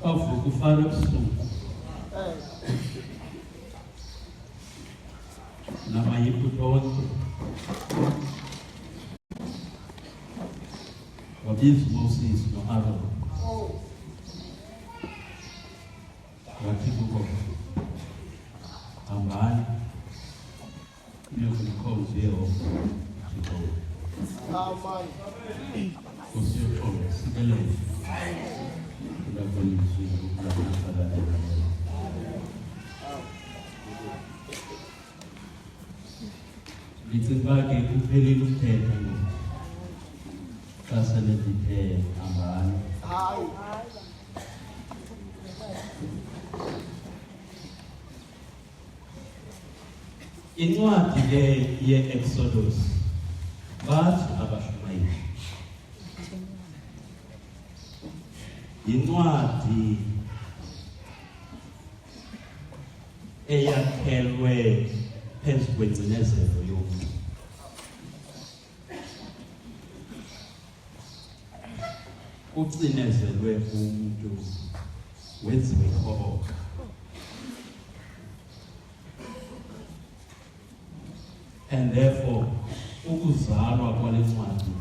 avuka ufana ebusuku namayiphuto onke wabiza uMoses no-Aaron wathi kubo hambani niyokukhonza iYehova kusiyothola sikelele kulabonizwe kulabonakala Litibake kuphelile ukuthetha lo. Xa sele ndithe hambani. Incwadi ye-Exodus bathi abashumayeli. Incwadi eyakhelwe phezu kwengcinezelo yomntu. Ucinezelwe umuntu wenziwe ikhoboka. And therefore, ukuzalwa kwale ncwadi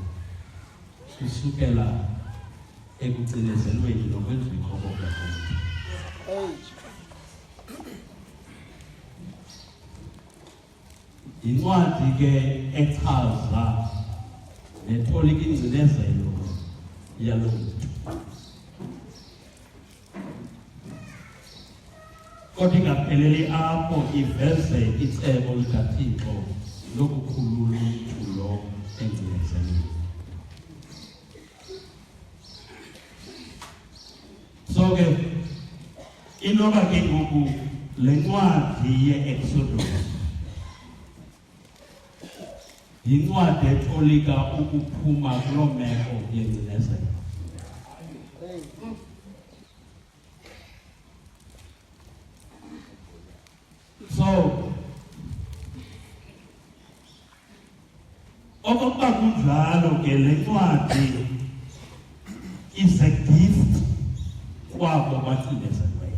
kusukela ekucinezelweni nokwenziwa ikhoboka komuntu. Incwadi ke echaza netolika ingcinezelo yalo muntu. Kodwa ingapheleli apho iveze icebo likaThixo lokukhulula umuntu lo engcinezelweni. So ke inoba ke ngoku le ncwadi ye-Exodus yincwadi etolika ukuphuma kuloo meko yengcinezelo. So okokuba kunjalo ke le ncwadi is a gift kwabo bacinezelweyo.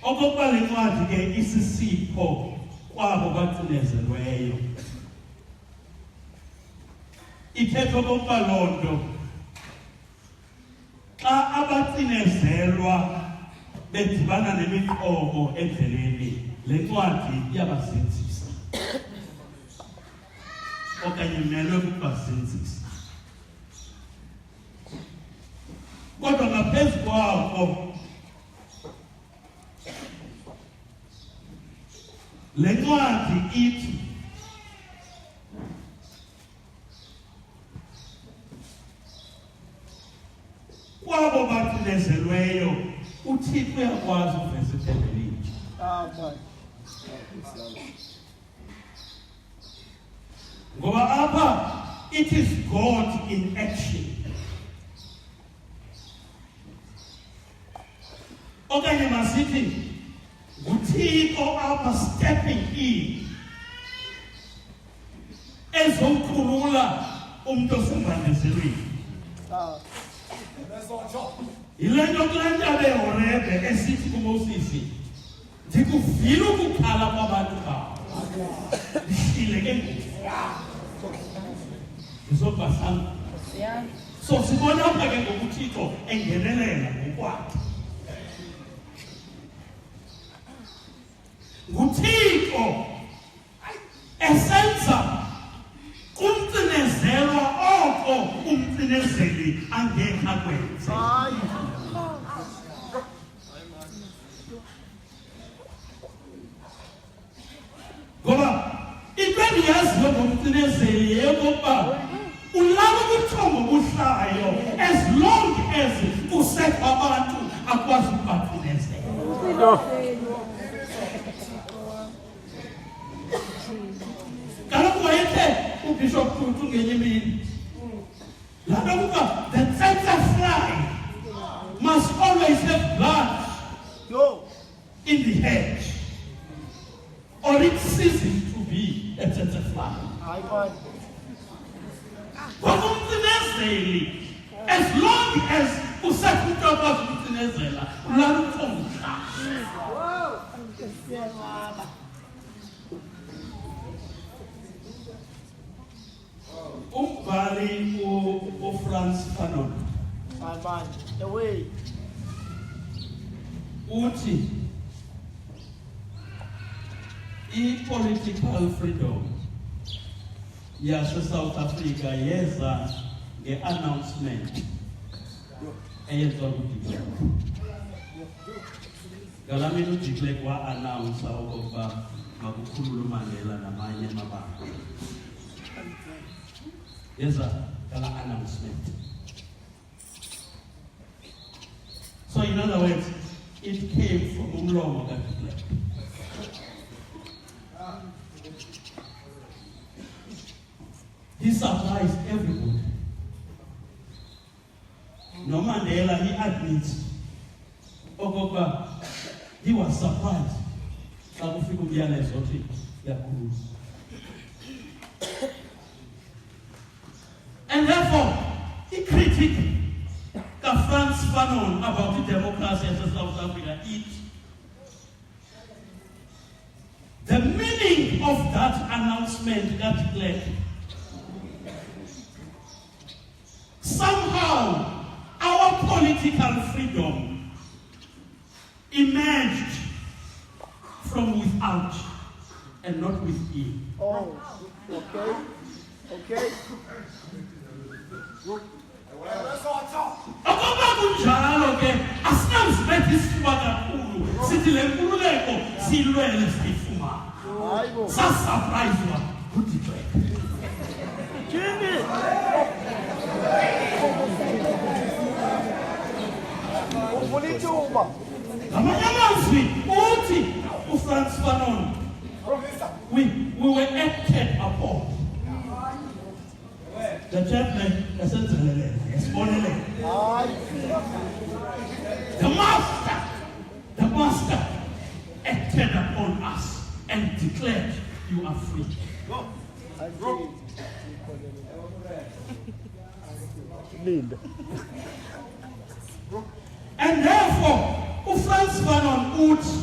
Okokuba le ncwadi ke isisipho kwabo bacinezelweyo. Ithetha okokuba loo nto xa abacinezelwa bedibana nemixhobo endleleni, le ncwadi iyabazinzisa okanye imelwe kubazinzisa. Kodwa ngaphezu kwako le ncwadi ithi kwabo bacinezelweyo uThixo uyakwazi uveza ithembelile. Ngoba apha it is God in action. Okanye masithi uThixo apha stepping in ezomkhulula umuntu osembandezelweni. Ile nto kule ntaba eHorebe esithi kuMoses ndikuvile ukukhala kwabantu bakho. Ndishile ke ngoku. Ndizobasanga. So sibona apha ke ngoku uThixo engenelela ngokwakhe. nguThixo esenza kumcinezelwa oko umcinezeli angekho akwenza. Ngoba into endiyaziyo ngomcinezeli yeyokokuba ulala ubuthongo buhlayo as long as kusekho abantu akwazi ukubacinezela. Kaloku wayethe uBishop Tutu ngenye imini laa nto kuba the tsetse fly must always have blood in the head or it ceases to be a fly. Hayi man. As long as usakuthi akwazi ukuthinezela, ulala umfomdla. Wow. Umbhali uFrantz Fanon. Hayi man. The way. Uthi i-political freedom yase-South Africa yeza nge-announcement eyenziwa nguDe Klerk. Ngalamini uDe Klerk wa-announce okokuba makukhulule uMandela namanye amabandla. Yeza ngala announcement. So in other words, it came from umlomo kaDe Klerk. He surprised everybody. No Mandela, he admits, okokuba he was surprised. And therefore, he critiqued Frantz Fanon about the democracy in South Africa. The meaning of that announcement that declared, somehow our political freedom emerged from without and not within. Oh, okay. Okay. Akuba kunjalo ke asinamzibethi isifuba kakhulu sithi le nkululeko silwele sifuma. Hayibo. Sasurprise uDe Klerk. Jimmy. Ufunithuba. Ngamanye amazwi uthi uFrantz Fanon, we were acted upon. The chaplain esenzelele esibonele. The master acted upon us and declared you are free. And therefore, uFrantz Fanon uthi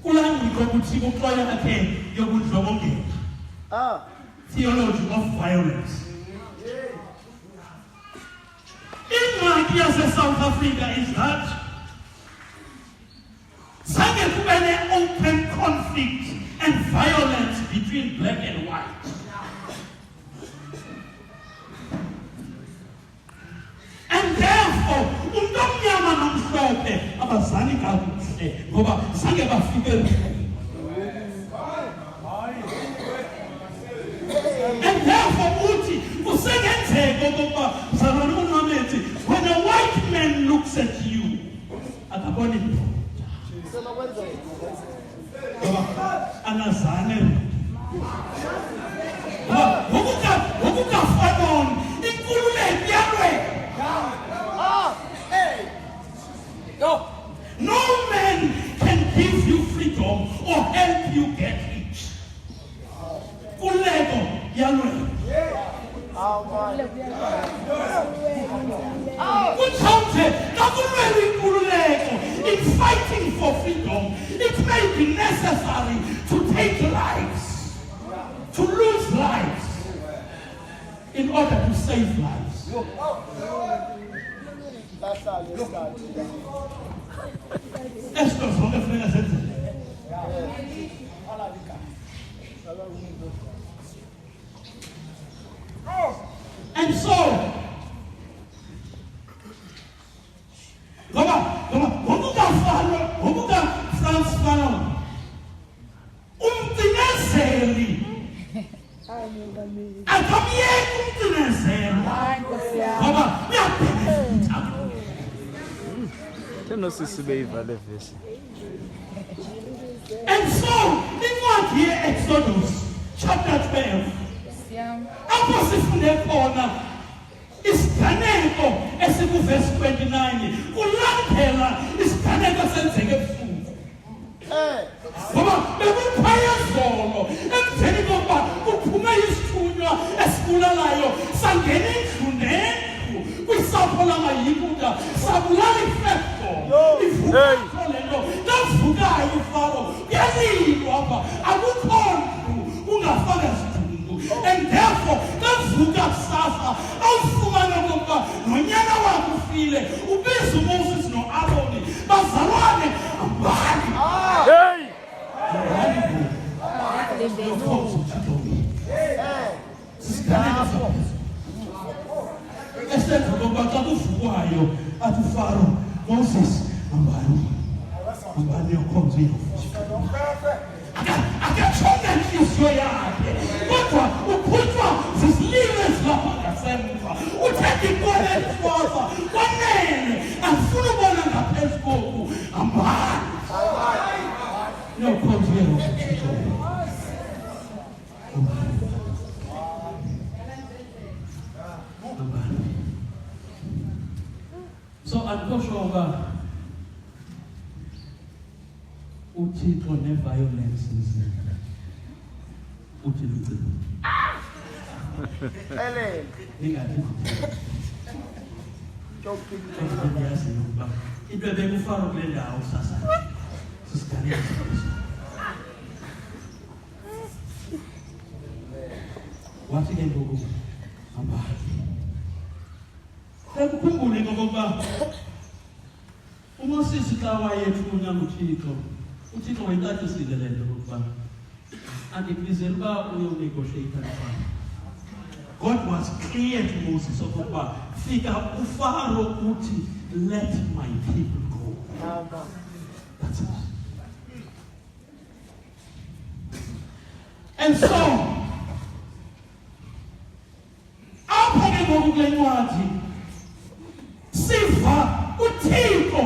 kulangiko ukuthi uxoya yakhe yobundlobongela. Theology of violence. Ingxaki yase-South Africa is that zange kube ne-open conflict and violence between black and white. And therefore, umuntu omnyama nomhlophe abazani kakuhle ngoba zange bafike. And therefore, when a white man looks at you, no man can give you freedom or help you get it. In fighting for freedom, it may be necessary to take lives, to lose lives, in order to save lives. That's how you start. And so, Frantz Fanon, umtinezeli, akamyeki umtinezeli, ngoba uyabenefita. And so, incwadi ye-Exodus chapter 12, apho sifunde khona isiganeko esikuverse 29 kulandela isiganeko senzeke ebusuku. Ngoba bekuphaya zolo emveni kokuba kuphume isithunywa esibulalayo sangena indlu nendlu kwisapho lamaYuda sabulala iFesto ivuka le nto navukayo uFaro kuyalilwa apha akukho ndlu ungafaka sidumbu and therefore navuka kusasa awufumane okokuba nonyana wakho ufile ubiza uMoses noAaroni bazalwane ambali esenza ngoba xa kuvukwayo athi uFaro Moses ambani yokhonza akatshonga inhliziyo yakhe kodwa ukhutshwa zizililo ezilapha ngasemva uthetha inkola elifosa kwanele afuna ubona ngaphezu koku ambani yokhonza So andikoshoba uThixo neviolence uthi lucini ningathi ndiyazi ukuba into ebekuFaro kule ndawo sasa sisiganeko wathi ke ngoku ambali sekukhumbule ngokuba uMoses xa wayethunywa uThixo wayecacisile le nto ukuba andikubizela uba uyonegotiate nabantu. God was clear to Moses ukuba fika uFaro uthi let my people go. That's it. And so apha ke ngoku kule ncwadi siva uThixo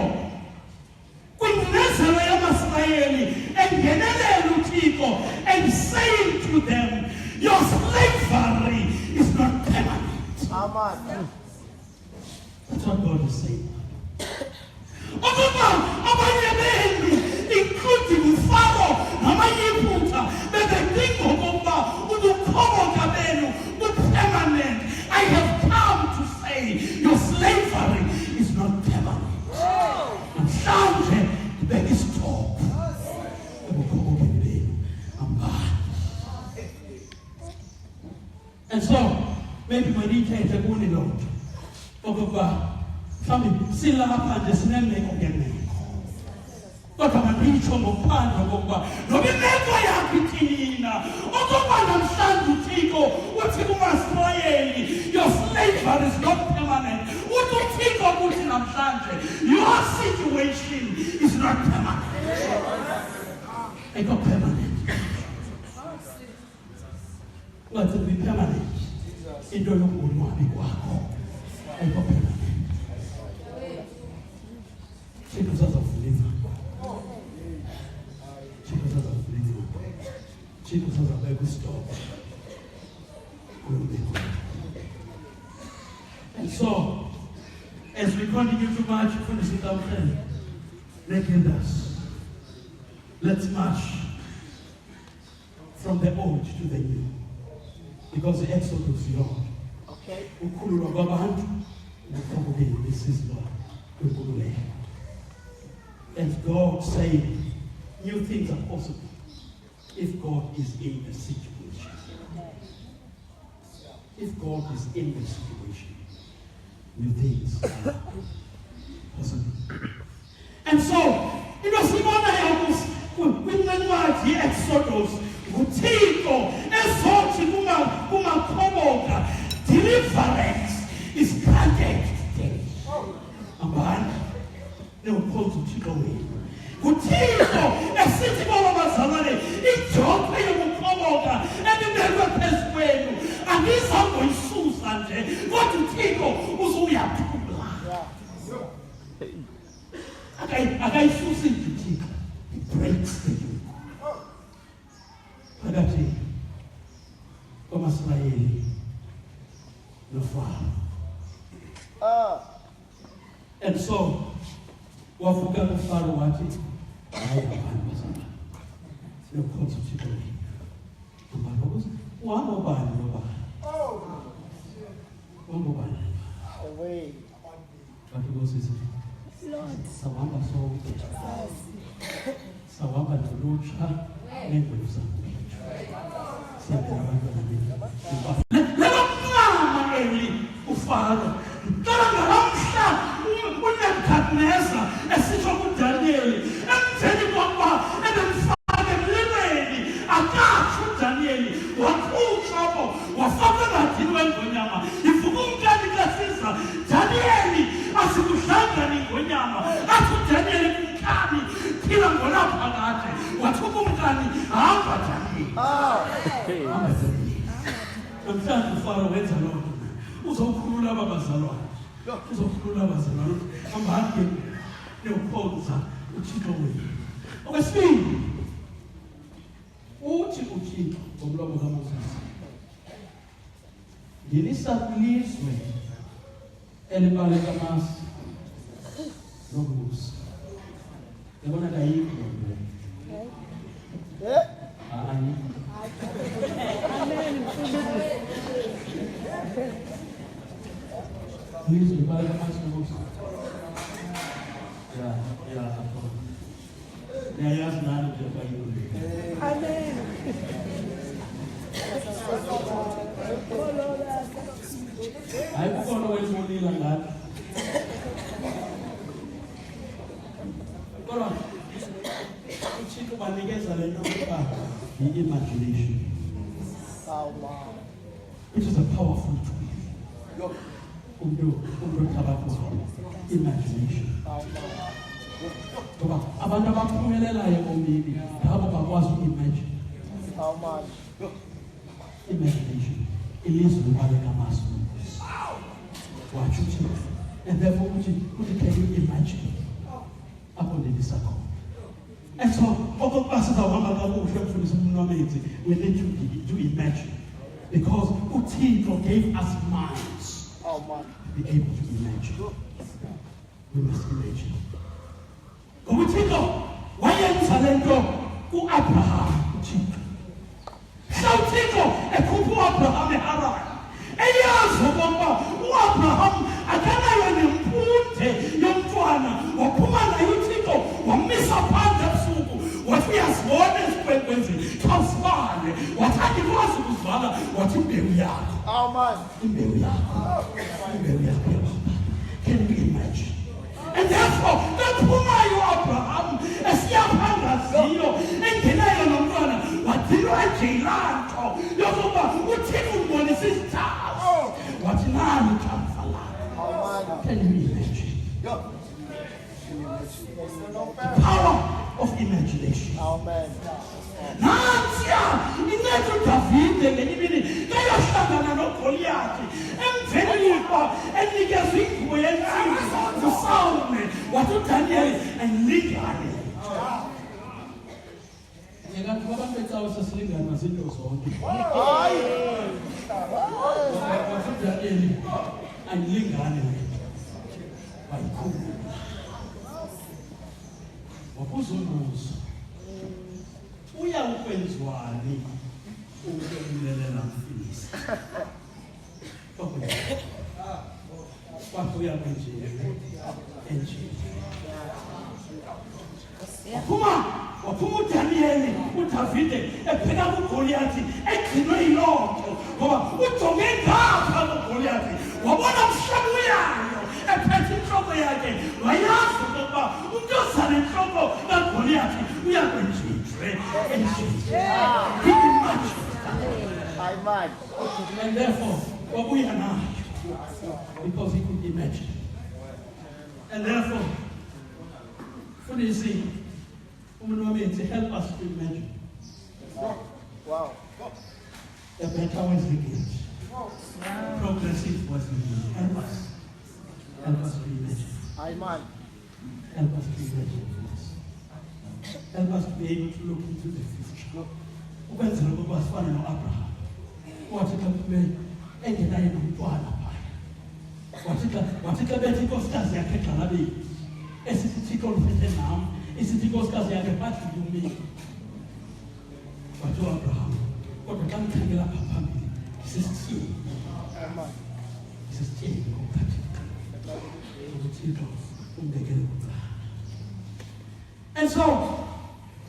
kwingcazelo yamaSirayeli engenelela uThixo and saying to them, your slavery is not permanent. Amen. That's what God is saying. Ukuba abanye benu including uFaro namaYiputa bebedinga ukuba ukukhoboka benu permanent. I have come to say your slavery is not permanent. Namhlanje ibeka isitophu ukukhoboka benu ambani. And so maybe meditate kuni lo nto ukuba mhlawumbi silapha nje sinemeko ngemeko kodwa manditsho ngokuphandwa kokuba noba imeko yakho ithina ukuba namhlanje uThixo uthi kumaSirayeli your slavery is not permanent. Uthi uThixo kuthi namhlanje your situation is not permanent. It's not permanent. What will be permanent? Into yokungonwabi kwakho ayikho permanent. Thixo sazawufunisa. Thixo sazawufunisa. Thixo sazawubeka isitophu. And so, as we continue to march for the Southern, let's march from the old to the new. Because the Exodus is Lord. Okay. This is Lord. And God said, new things are possible if God is in the situation. If God is in the situation, new things are possible. And so, it was when the Exodus, uThixo ezothi kumakhoboka deliverance is granted today. Ambani neukhoza uThixo wethu uThixo esithi ngoba bazalwane ijoke yokukhoboka ebibekwe phezu kwenu angizangoyisusa nje kodwa uThixo uzuyathula akayisusi uThixo he breaks the yoke phakathi kwamaSirayeli noFaro. And so wavuka uFaro wathi hayi abantu basaba siyokhonza uThixo wethu amalokuza uhamba ubani ngoba ubani Away. kanti kusisi sawamba sonke sawamba nolutsha nendlela zakho siyabona abantwana bethu ufaro ngicela ngalamhla uNebukadneza esitsho kuDaniel emtheni kokuba ebemfake emlilweni akatsho uDaniel wakhutshwa wafaka engadini wengonyama ivuka umkani kasiza Daniel asikuhlangani ngonyama athi uDaniel kumkani phila ngolapha kade wathuka umkani hamba Daniel namhlanje ufaro wenza lokho uzokhulula abazalwane uzokhulula abazalwane ambahambe neyokhonza uThixo wethu okwesibili uthi uThixo ngomlomo kaMoses ngilisabulizwe elibaleka amasi nobusi yabona kayikho hayi Please, we buy the house yes, none of the Bible. Amen. I don't know what's going on that. Go on. The imagination. Which is a powerful tool. Imagination. Abantu abaphumelelayo omini ngabo bakwazi imagine. Imagination. Ilizwe libaleka amasu. Watch it. And therefore can you imagine? Upon the disciple. And so, we need to imagine. Because Uthixo gave us minds. To be able to imagine. We must imagine. Uthixo wayenza lento uAbraham uThixo. Uthixo ekhupha uAbraham eHaran. Eyazi ukuba uAbraham akanayo nempunde yomntwana waphuma naye uThixo wamisa phandle ebusuku wathi uyazibona esikwekwenzini khawusibale wathi andikwazi ukuzibala wathi imbewu yakho. Imbewu yakho. Can you imagine? And therefore, naphuma uAbraham esiyaphangaziyo engenayo nomntwana wadilwa ejilanto yokuba uThixo umbonisa isithako wathi nani ikamva lakho. Can you imagine? The power of imagination. Nansiya inceda uDavide ngenye imini kayohlangana noGoliathi emveni kokuba enikezwe ingubo yensimbi nguSawule wathi uDaniel ayilingane. Ngingathi abantu becawa sesilingana nazinto zonke. Hayi. Wathi uDaniel ayilingane. Bayikhulu. Wabuza umbuzo. Uya ukwenziwani ukulelela umfilisi? Kwathi uya kwenziwa enje. Waphuma uDaniel uDavide epheka kuGoliathi egcinwe yilonto ngoba ujonge ngapha kuGoliathi wabona umhlaba uyayo ephethe inhloko yakhe wayazi ukuba umuntu ozale inhloko kaGoliathi uyakwenjijwe enje. And therefore wabuya nayo because he could imagine. And therefore for you see help us to imagine. Wow. The better was the gift. Progressive was the gift. Help us. Help us to imagine. Amen. Help us to imagine. Help us to be able to look into the future. Ukwenzela ukuba sifane noAbraham. Wathi xa kube engenayo nomntwana phaya. Wathi xa bethi inkosikazi yakhe egxalabeni esithi Thixo luthethe nam isithi inkosikazi yakhe bathi yumi wathi uAbraham kodwa xa ngikhangela apha phambili sisithini sisithini ukhathi uThixo umbekele kuqala. And so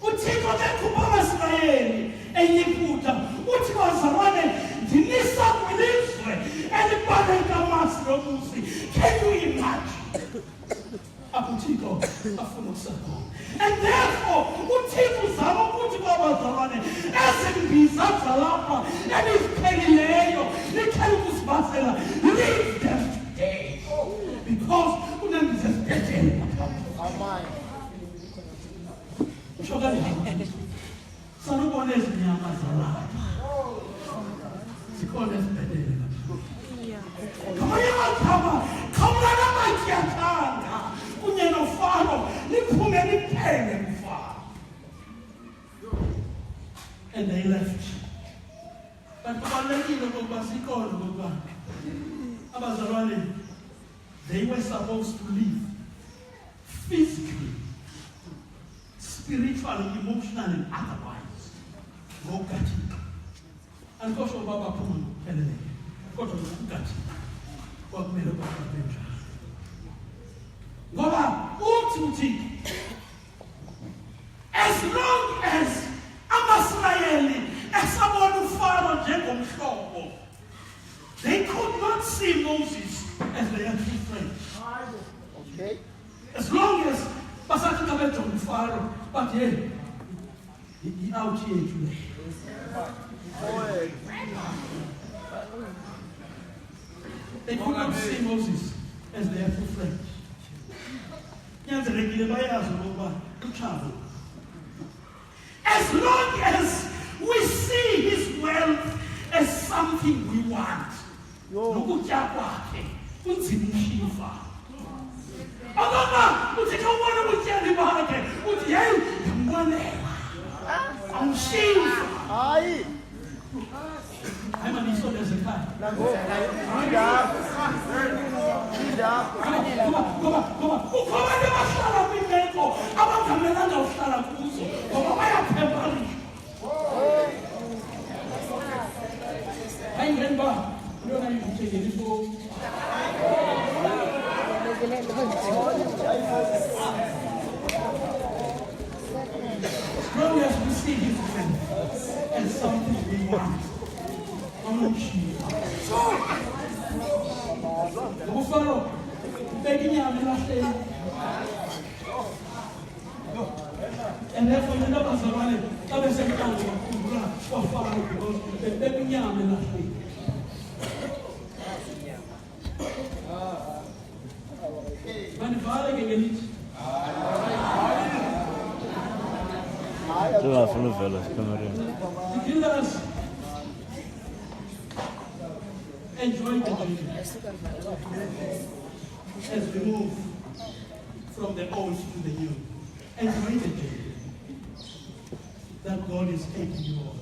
uThixo kekhupha abaSirayeli eyiphutha uthi bazalwane ndinisa kwilizwe elibaleka amasi nobusi. Can you imagine? Uthixo afuna ukusekhona. And therefore uThixo uzama ukuthi kwabazalwane ezimbiza zalapha eliziphelileyo likhele ukusibasela leave them today because kunembiza ezibhedele. Amen. Shokali sanubona ezinyama zalapha zikhona ezibhedele. Kamanye amagama khawulana matyathanga kunye noFaro liphume liphele kuFaro. And they left. But kubalulekile ukuba sikholwe ukuba abazalwane they were supposed to live physically, spiritually, emotionally, and otherwise. Ngokukathika. Andikosho uba baphuma ngokupheleleyo. Kodwa ngokukathika kwakumele babe njalo. Ngoba uthi uThixo as long as abaSirayeli esabona uFaro njengomhlobo, they could not see Moses as their true friend. Okay. As long as basathi xa bejonga uFaro bathi hey i-out yethu le. They could not see Moses as their true friend. Nyanzelekile bayazi ukuba utshaba. As long as we see his wealth as something we want, nokutya kwakhe kunzima umshifa. Akaba uthi xa ubona ubutyali bakhe uthi hey ndimbolela amshifa. Hayi. Hayi manisondeze ekhaya. Ngoba abantu abahlala kwimeko abangamelanga uhlala kuzo ngoba bayaphembalishwa. Hayi ngenba yona yikuthengela ifowuni. As long as we see his friend as something we want, uFaro bekinyama elahleni. And therefore the abazalwane xa besemhlanje bakhumbula kwaFaro because bekinyama elahleni. Manivale ke ngelithi Let enjoy the journey as we move from the old to the new. Enjoy the journey that God is taking you on.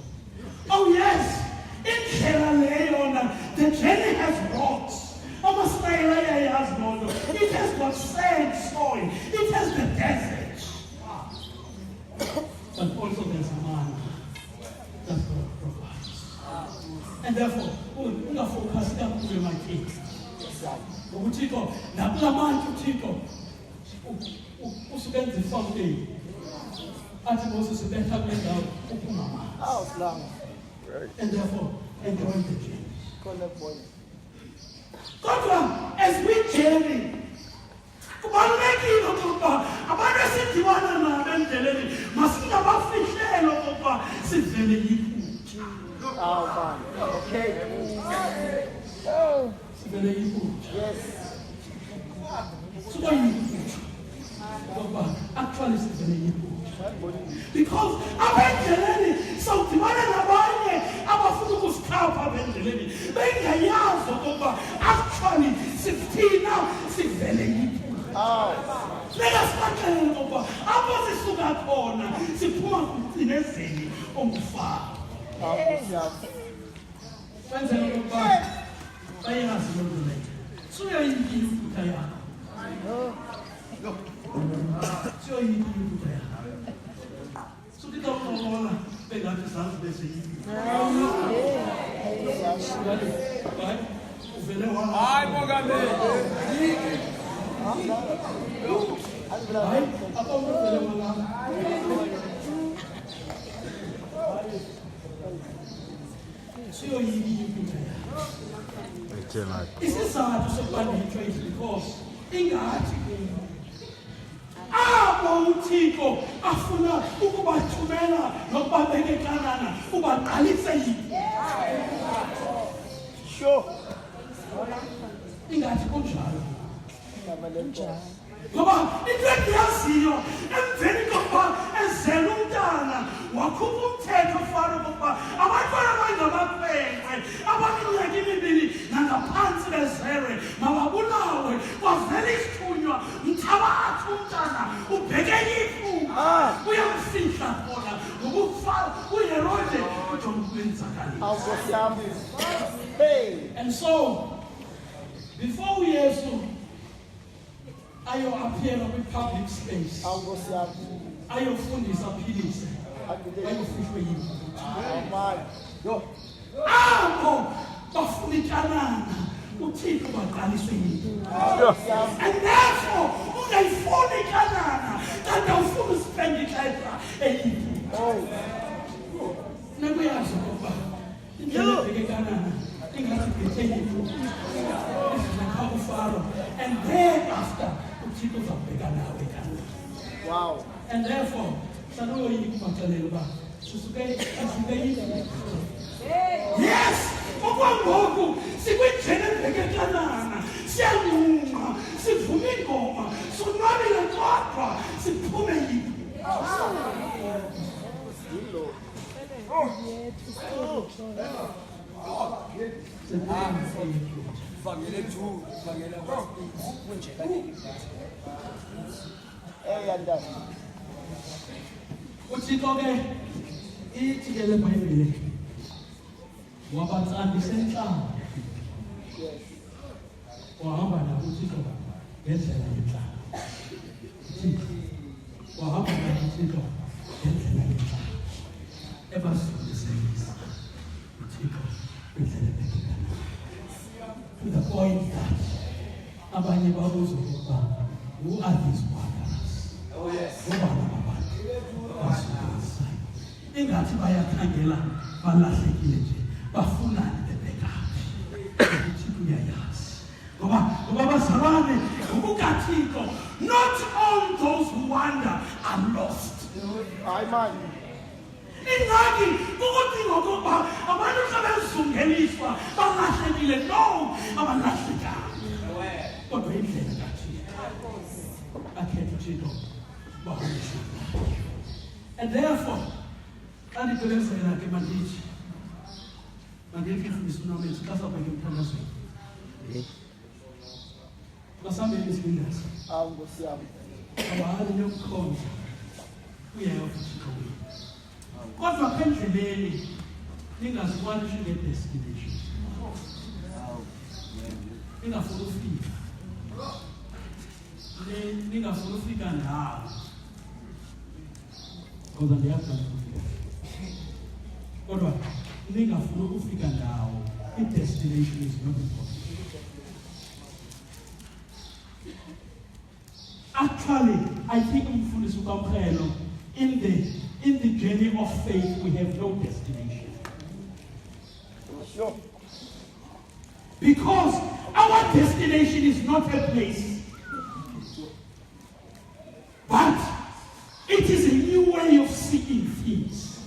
Oh yes, in Sierra Leone, the journey has rocks. Australia has no. It has got sand, soil. It has the desert. But also there's a man that God provides. And therefore, ungafocus kakhulu emakhini. Uthixo nakulamanje uThixo usubenza ifountain. Athi Moses ubetha kule ndawo uphuma amanzi. And therefore, enjoy the journey. Kodwa as we journey, kubalulekile ukuba abantu esidibana nabo endleleni masingabafihlelo ukuba sivele yiphutha. Okay. Sivele yiphutha. Yes. Suka yiphutha. Ngoba actually sivele yiphutha. Because abendleleni sawudibana nabanye abafuna ukusikhapha abendleleni bengayazi ukuba actually sithina sivele yiphutha. Singasaxelela ukuba apho sisuka khona siphuma kumcinezeli ongufaro. Kwenzela ukuba bayazi loo nto leyo. Suyayiphutha yakho. Sio hii kitu ya. So tutaona pega zangu basi hivi. Uvelewa. Ai, Mogambe. Apa uvelewa? Sio hii kitu ya. Isizathu sokuba ne-choice because ingathi abo uThixo afuna ukubathumela nokubabeka ubaqalise yiphi. Sure. Ingathi kunjalo. Ngoba into endiyaziyo emveni kokuba ezele umntana wakhupha umthetho fana kokuba abantwana abangamakhwenkwe abaneminyaka emibini nangaphansi bezerwe mababulawe kwavela isithunywa mthabatha umntana ubheke yiphuma uyamfihla khona ngokufana uherode ujonga ukwenzakalisa. Hey. And so before uyesu ayo-appeara kwi-public space ayofundisa aphilise ayofihlwe yiphuma apho bafuna itanana uThixo baqaliswe yiphuma. And therefore ungayifuni itanana kanti awufuni uspend ixesha eyiphuma. Nakuyazi ukuba indlela ebheke kanana ingathi gqithe yiphuma izilakha uFaro and thereafter uThixo uzabheka nawe kanana. Wow. And therefore sanoyini kubaxelela uba sisuke yiphuma. Yes, okwangoku sikwindlela ebheke kanana siyanyunqa sivume ingoma sonwabile kodwa siphume yiphuma. uThixo ke ithi ke le Bhayibhile wabatsandisa entlamba wahamba nabo uThixo ngendlela yentlamba. Wahamba nabo uThixo ngendlela yentlamba ebasifundisisa uThixo ngendlela ebhekana to the point that abanye babuza ukuba who are these warriors? Ngobani abantu basifundisa ingathi bayakhangela balahlekile nje bafunani bebhekaphi. uThixo uyayazi ngoba bazalwane ngokukaThixo not all those who wander are lost. Amen. Ingaki ukuthi ngokuba abantu sebezungeliswa balahlekile no abalahlekanga kodwa indlela kaThixo akhetha uThixo bahambisa. And therefore xa ndibelezela ke mandithi ifundisa uNomenzi xa sabheke emthandazweni basambeni isibindasi Ngosiyami. abahali yokukhonza uyayo uThixo wethu. Kodwa apha endleleni ningazibani njenge-destination. Ningafuni ufika. Ningafuni ufika ndawo. Kodwa ndiyathanda ukufika. Kodwa ningafuni ukufika ndawo. I-destination is not important. Actually, I think umfundisi ukaMkhelo in the journey of faith, we have no destination. Sure. Because our destination is not a place, but it is a new way of seeing things.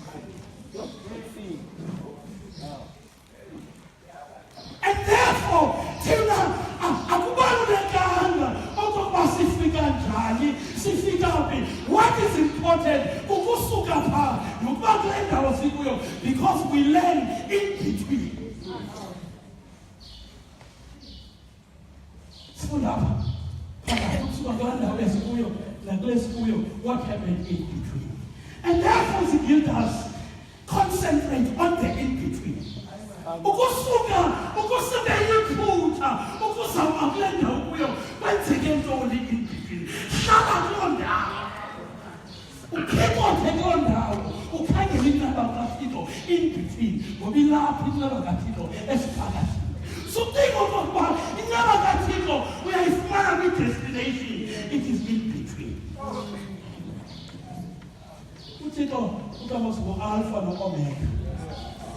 And therefore, thina akubalulekanga okokuba sifika njani, sifika phi. What is important ukusuka pha nokuba kule ndawo sikuyo, because we learn in between. Sifunda apha phakathi ukusuka kule ndawo esikuyo nakule sikuyo, what happened in between. And therefore Zigildas concentrate on the in between. Ukusuka yiphutha ukuzama kule ndawo kuyo kwenzeke ntoni in between. Hlala ngoba ilapha inqaba kaThixo esiphakathi. Sudinga okokuba inqaba kaThixo uyayifumana kwi-destination. It is in between. uThixo uThomas ngo-alpha no-omega,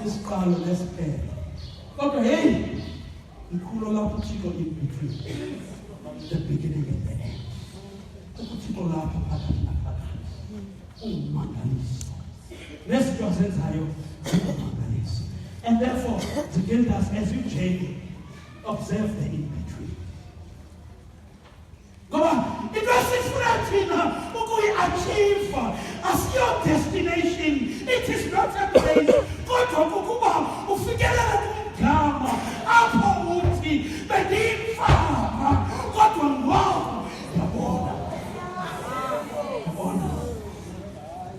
isiqalo nesiphelo. Kodwa hey, ikhulu lapho uThixo in between, the beginning and the end. uThixo lapho phakathi naphakathi ungumangaliso. Nezinto azenzayo zingumangaliso. And therefore, Zigildas, as you journey, observe the in between. Ngoba into esifuna thina ukuyi-achieve asiyo destination. It is not a place. Kodwa kukuba ufikelele kumgama apho uthi bendiyimfama kodwa ngoku yabona. Yabona.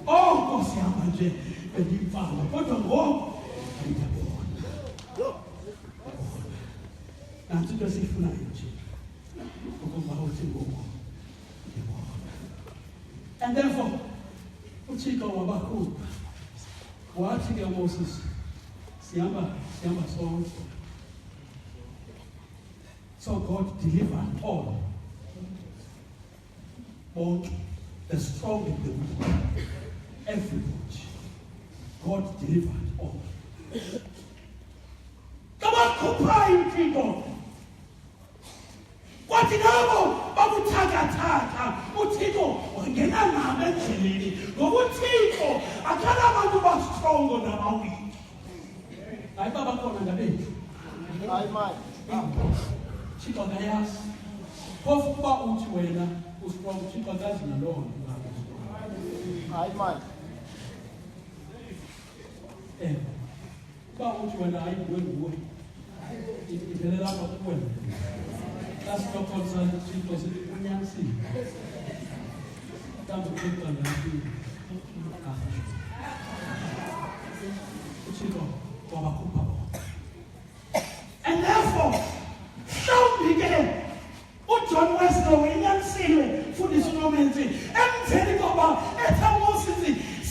Oh Nkosi yami nje bendiyimfama kodwa ngoku yabona. Nansi into esifunayo nje. And therefore, uThixo wabakhulu wathi ke Moses, sihamba sonke. So God delivered all, both the strong and the weak, everybody. God delivered all. Come on, compare people. Kwathi nabo bakuthakathatha uThixo wangena nabo endleleni ngoba uThixo akala abantu bastrongo nabawiki. Hayi baba khona ngabethu. Hayi man. Thixo akayazi. Phofu kuba uthi wena ustrong Thixo akazi naloo nto. Hayi man. Kuba uthi wena hayi nguwe. Iphelela lapha kuwena. That's not concerned with Thixo sithi unyanisile. Kambe uThixo ngaphi? uThixo wabakhupha bona. And therefore, mhlawumbi ke uJohn Wesley wenyanisile mfundisi uNomenzi emveni koba ethe Moses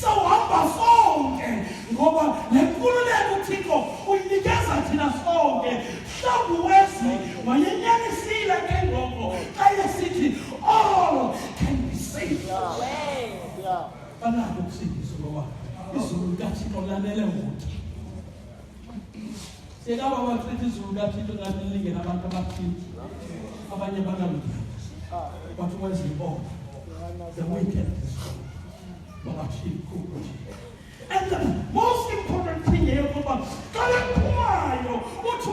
sawuhamba sonke ngoba lenkululeko uThixo uyinikeza thina sonke. Mhlawumbi Wesley wayenyanisile ke ngoko xa esithi all can be saved. Yeah. Banako ukusindiswa ngoba izulu kaThixo lanele wonke. Sekaba bathi izulu kaThixo ngathi lingena abantu abathile abanye bangalunganga. But where's the ball? The wicked is gone. And the most important thing here is that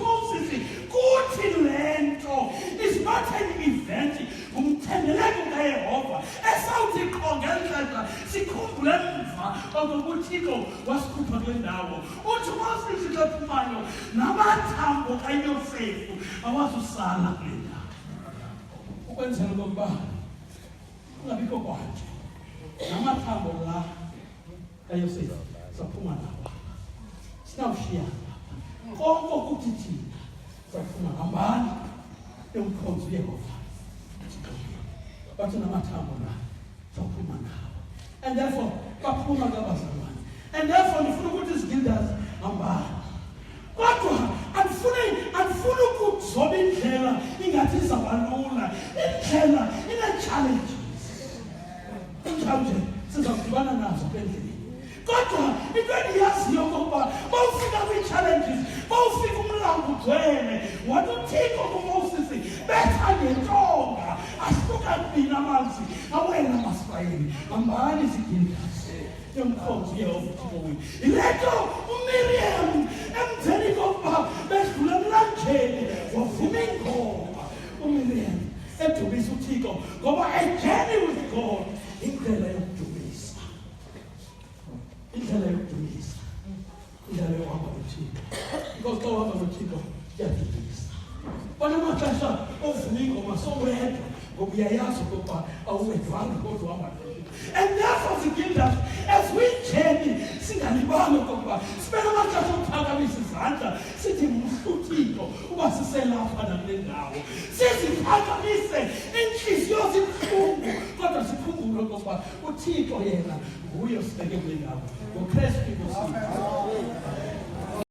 Moses kuthi lento is not an event. Umthendeleko kaYehova esawuthi qongeleza sikhumbule emva okuthixo wasikhupha kule ndawo. Uthi Moses lephumayo namathambo kaYosefu awazusala kule ndawo. Ukwenzela ukuba kungabikho kwanto namathambo la kaYosefu saphuma nawo. Sinawushiya konke ukuthi thina saphuma ngambani emkhonzo uYehova. Bathi namathambo la saphuma nawo. And therefore baphuma kabazalwane. And therefore ndifuna ukuthi Zigildas hambani. Kodwa andifuna ukuzoba indlela ingathi izabalula. Indlela ine-challenges. Iinchallenge sizakudibana nazo endleleni. Kodwa into endiyaziyo okokuba bawufika kwii-challenges, bawufika umlambo ugcwele, wathi uThixo kuMoses betha ngentonga ahluka kubini amanzi awela emasirayeli. Hambani Zigildas emkhonzo uYehova uThixo wethu. Yile nto uMiriam emveni kokuba bedlula emlanjeni wavuma ingoma uMiriam edumisa uThixo ngoba a journey with God indlela yokudumisa. Indlela yokudumisa. Indlela yokuhamba noThixo. Because xa uhamba noThixo kuyadumisa. Banamaxesha ovuma ingoma sowedwa ngoba uyayazi ukuba awuwedwanga kodwa uhamba noThixo. And therefore Zigildas, as we journey, singalibali ukuba sibe namaxesha okuphakamisa izandla sithi uThixo uba siselapha nakule ndawo. Siziphakamise inhliziyo zibuhlungu kodwa sikhumbule ukuba uThixo yena nguye osibeke kule ndawo. NgoKristu Inkosi.